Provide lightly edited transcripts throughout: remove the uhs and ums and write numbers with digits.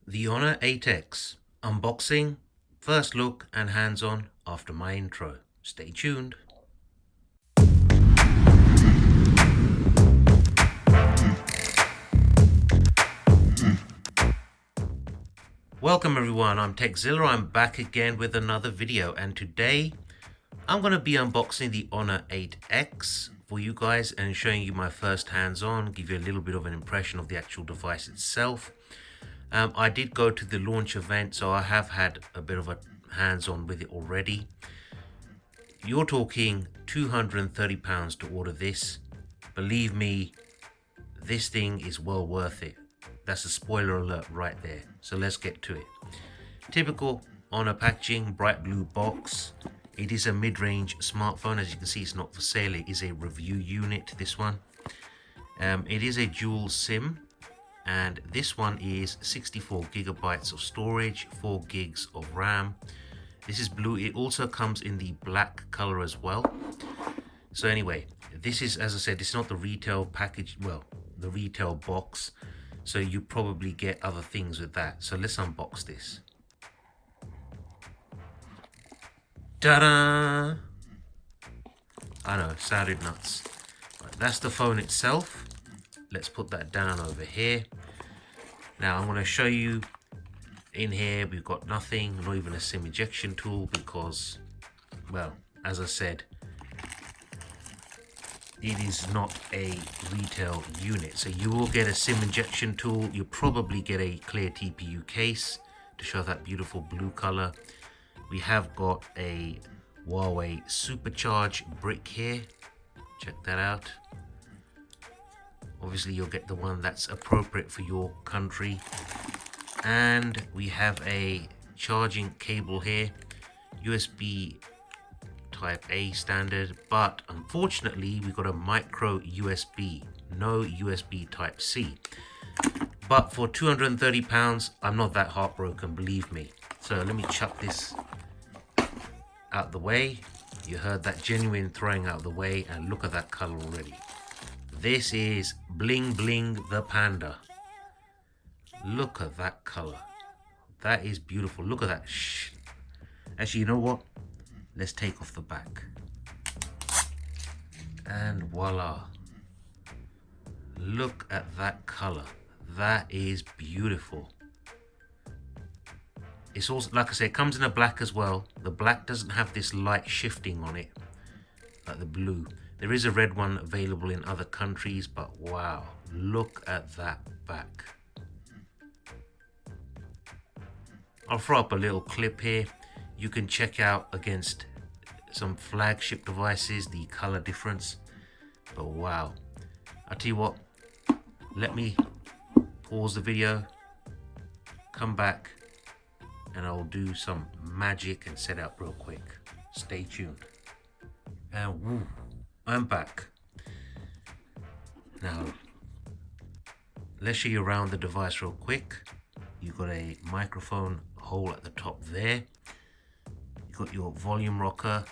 The Honor 8X unboxing, first look and hands-on after my intro. Stay tuned. Welcome everyone, I'm Zilla. I'm back again with another video, and today I'm going to be unboxing the Honor 8X for you guys and showing you my first hands-on, give you a little bit of an impression of the actual device itself. I did go to the launch event, so I have had a bit of a hands-on with it already. You're talking £230 to order this. Believe me, this thing is well worth it. That's a spoiler alert right there. So let's get to it. Typical Honor packaging, bright blue box. It is a mid-range smartphone. As you can see, it's not for sale. It is a review unit, this one. It is a dual SIM. And this one is 64 gigabytes of storage, 4 gigs of RAM. This is blue. It also comes in the black color as well. So anyway, this is, as I said, it's not the retail package, well, the retail box. So you probably get other things with that. So let's unbox this. Ta-da! I know, sounded nuts. Right, that's the phone itself. Let's put that down over here. Now I'm going to show you in here. We've got nothing, not even a SIM ejection tool, because, well, as I said, it is not a retail unit. So you will get a SIM injection tool. You'll probably get a clear TPU case to show that beautiful blue color. We have got a Huawei supercharged brick here. Check that out. Obviously you'll get the one that's appropriate for your country. And we have a charging cable here, USB type A standard, but unfortunately we got a micro USB, no USB type C. But for £230, I'm not that heartbroken, believe me. So let me chuck this out the way. You heard that genuine throwing out the way, and look at that color already. This is Bling Bling the Panda. Look at that color. That is beautiful. Look at that. Shh. Actually, you know what? Let's take off the back. And voila. Look at that color. That is beautiful. It's also, like I said, it comes in a black as well. The black doesn't have this light shifting on it, like the blue. There is a red one available in other countries, but wow, look at that back. I'll throw up a little clip here. You can check out against some flagship devices the color difference. But wow, I'll tell you what, let me pause the video, come back, and I'll do some magic and set up real quick. Stay tuned. And woo, I'm back. Now, let's show you around the device real quick. You've got a microphone hole at the top there. You've got your volume rocker,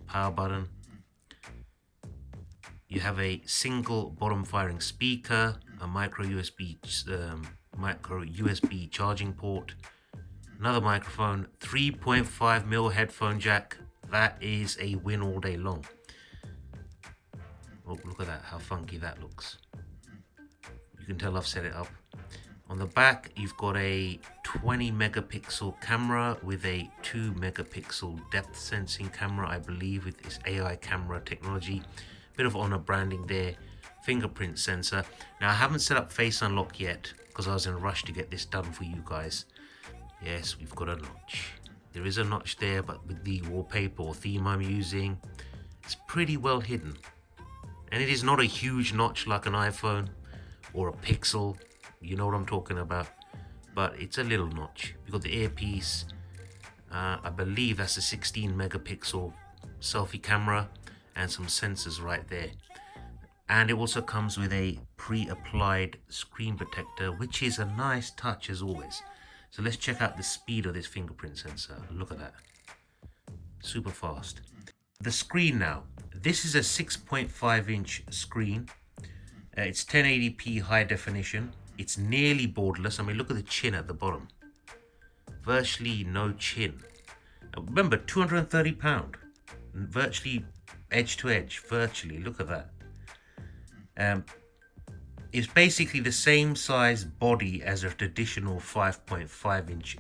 power button. You have a single bottom firing speaker, a micro USB charging port, another microphone, 3.5mm headphone jack. That is a win all day long. Oh, look at that, how funky that looks. You can tell I've set it up. On the back, you've got a 20 megapixel camera with a 2 megapixel depth sensing camera, I believe, with this AI camera technology. Bit of Honor branding there. Fingerprint sensor. Now, I haven't set up face unlock yet because I was in a rush to get this done for you guys. Yes, we've got a notch. There is a notch there, but with the wallpaper or theme I'm using, it's pretty well hidden. And it is not a huge notch like an iPhone or a Pixel. You know what I'm talking about. But it's a little notch. You've got the earpiece. I believe that's a 16 megapixel selfie camera and some sensors right there. And it also comes with a pre-applied screen protector, which is a nice touch as always. So let's check out the speed of this fingerprint sensor. Look at that. Super fast. The screen now. This is a 6.5-inch screen. It's 1080p high definition. It's nearly borderless. I mean, look at the chin at the bottom. Virtually no chin. Remember, £230. Virtually edge to edge. Virtually. Look at that. It's basically the same size body as a traditional 5.5-inch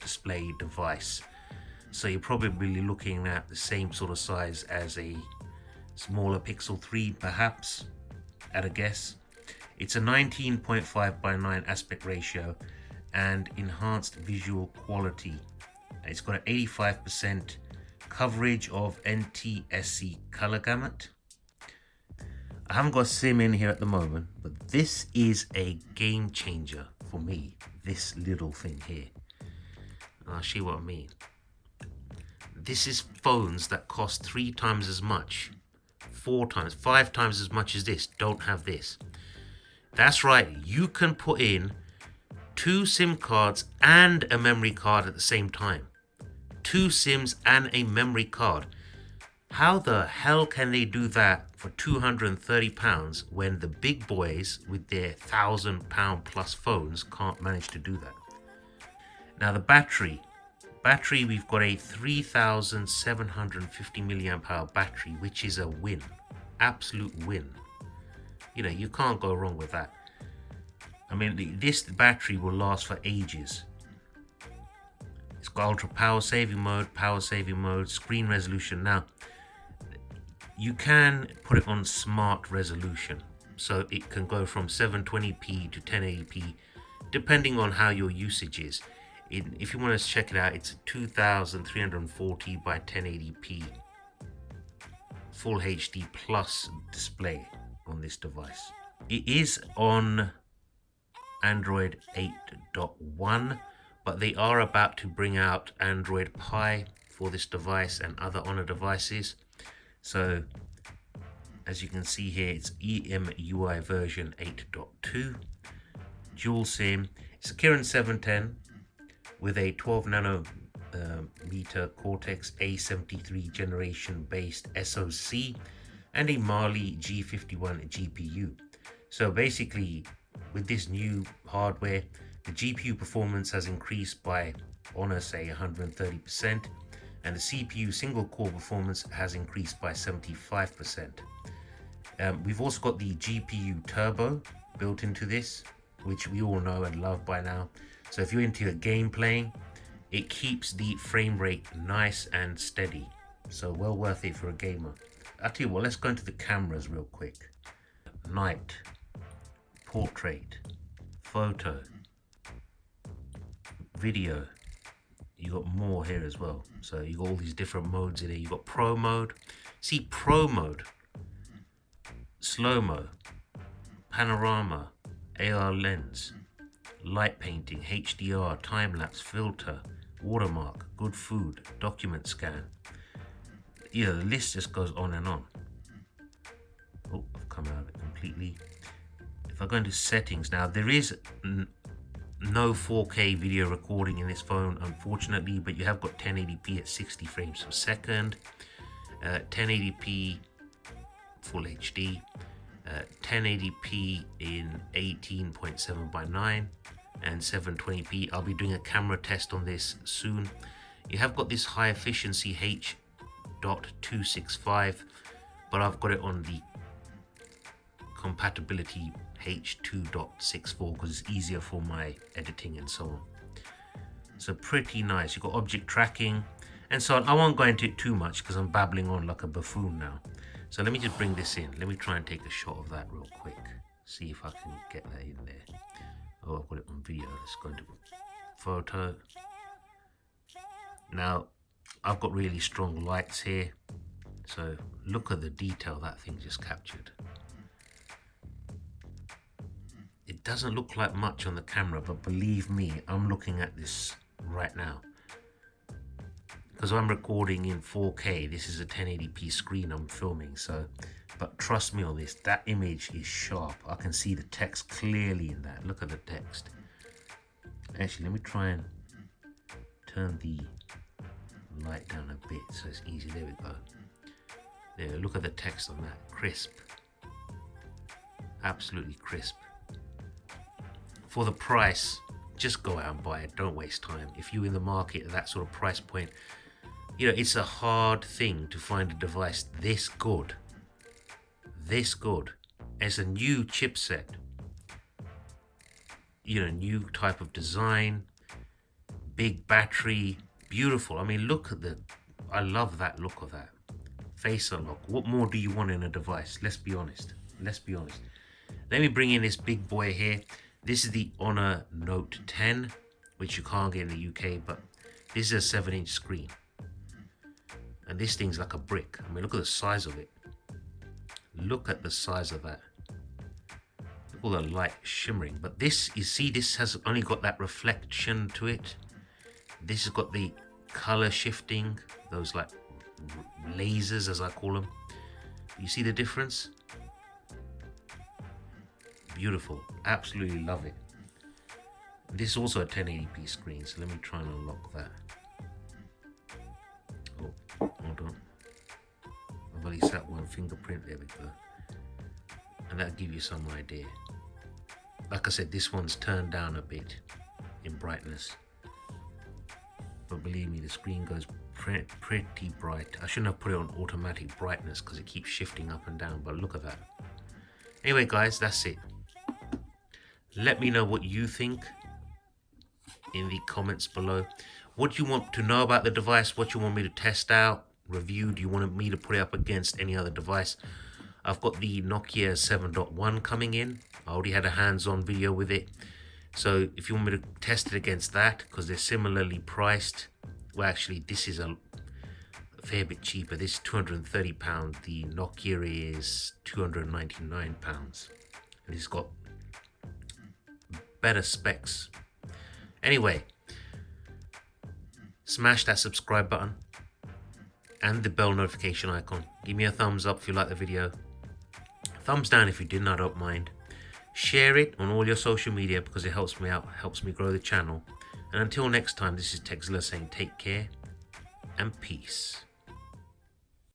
display device. So you're probably looking at the same sort of size as a smaller Pixel 3, perhaps, at a guess. It's a 19.5 by 9 aspect ratio and enhanced visual quality. It's got an 85% coverage of NTSC color gamut. I haven't got a sim in here at the moment, but this is a game changer for me, this little thing here. I'll show you what I mean. This is phones that cost 3 times as much, 4 times, 5 times as much as this, don't have this. That's right, you can put in 2 SIM cards and a memory card at the same time. 2 SIMs and a memory card. How the hell can they do that for £230 when the big boys with their £1,000 plus phones can't manage to do that? Now the battery, we've got a 3,750 milliamp hour battery, which is a win, absolute win. You know, you can't go wrong with that. I mean, this battery will last for ages. It's got ultra power saving mode, screen resolution. Now, you can put it on smart resolution, so it can go from 720p to 1080p, depending on how your usage is. If you want to check it out, it's a 2340 by 1080p full HD plus display on this device. It is on Android 8.1, but they are about to bring out Android Pie for this device and other Honor devices. So as you can see here, it's EMUI version 8.2, dual SIM. It's a Kirin 710 with a 12 nanometer Cortex A73 generation based SoC and a Mali G51 GPU. So basically, with this new hardware, the GPU performance has increased by, Honor say, 130%, and the CPU single core performance has increased by 75%. We've also got the GPU Turbo built into this, which we all know and love by now. So if you're into game playing, it keeps the frame rate nice and steady. So well worth it for a gamer. I'll tell you what, let's go into the cameras real quick. Night, portrait, photo, video. You got more here as well. So you got all these different modes in here. You got pro mode. See, pro mode, slow-mo, panorama, AR lens, light painting, HDR, time-lapse, filter, watermark, good food, document scan. Yeah, the list just goes on and on. Oh, I've come out of it completely. If I go into settings now, there is no 4K video recording in this phone, unfortunately, but you have got 1080p at 60 frames per second, 1080p full HD, 1080p in 18.7 by 9 and 720p. I'll be doing a camera test on this soon. You have got this high efficiency H.265, but I've got it on the compatibility H.2.64 because it's easier for my editing and so on. So pretty nice. You've got object tracking and so on. I won't go into it too much because I'm babbling on like a buffoon now. So let me just bring this in. Let me try and take a shot of that real quick. See if I can get that in there. Oh, I've got it on video. Let's go into photo. Now, I've got really strong lights here. So look at the detail that thing just captured. It doesn't look like much on the camera, but believe me, I'm looking at this right now. Because I'm recording in 4K, this is a 1080p screen I'm filming, so, but trust me on this, that image is sharp. I can see the text clearly in that. Look at the text. Actually, let me try and turn the light down a bit so it's easy. There we go. There, look at the text on that. Crisp. Absolutely crisp. for the price, just go out and buy it. Don't waste time. If you're in the market at that sort of price point, you know, it's a hard thing to find a device this good. This good. It's a new chipset. You know, new type of design, big battery, beautiful. I mean, look at I love that look of that. Face unlock. What more do you want in a device? Let's be honest. Let's be honest. Let me bring in this big boy here. This is the Honor Note 10, which you can't get in the UK, but this is a 7-inch screen. And this thing's like a brick. I mean, look at the size of it. Look at the size of that. Look at all the light shimmering. But this, you see, this has only got that reflection to it. This has got the color shifting, those like lasers, as I call them. You see the difference? Beautiful. Absolutely love it. This is also a 1080p screen, so let me try and unlock that. Oh, hold on. I've only set one fingerprint. There we go. And that'll give you some idea. Like I said, this one's turned down a bit in brightness. But believe me, the screen goes pretty bright. I shouldn't have put it on automatic brightness because it keeps shifting up and down, but look at that. Anyway, guys, that's it. Let me know what you think in the comments below. What do you want to know about the device? What you want me to test out, review? Do you want me to put it up against any other device? I've got the Nokia 7.1 coming in. I already had a hands-on video with it. So if you want me to test it against that, because they're similarly priced. Well, actually, this is a fair bit cheaper. This is £230. The Nokia is £299. And it's got better specs. Anyway, smash that subscribe button and the bell notification icon. Give me a thumbs up if you like the video. Thumbs down if you didn't, I don't mind. Share it on all your social media because it helps me out, helps me grow the channel. And until next time, this is Zilla saying take care and peace.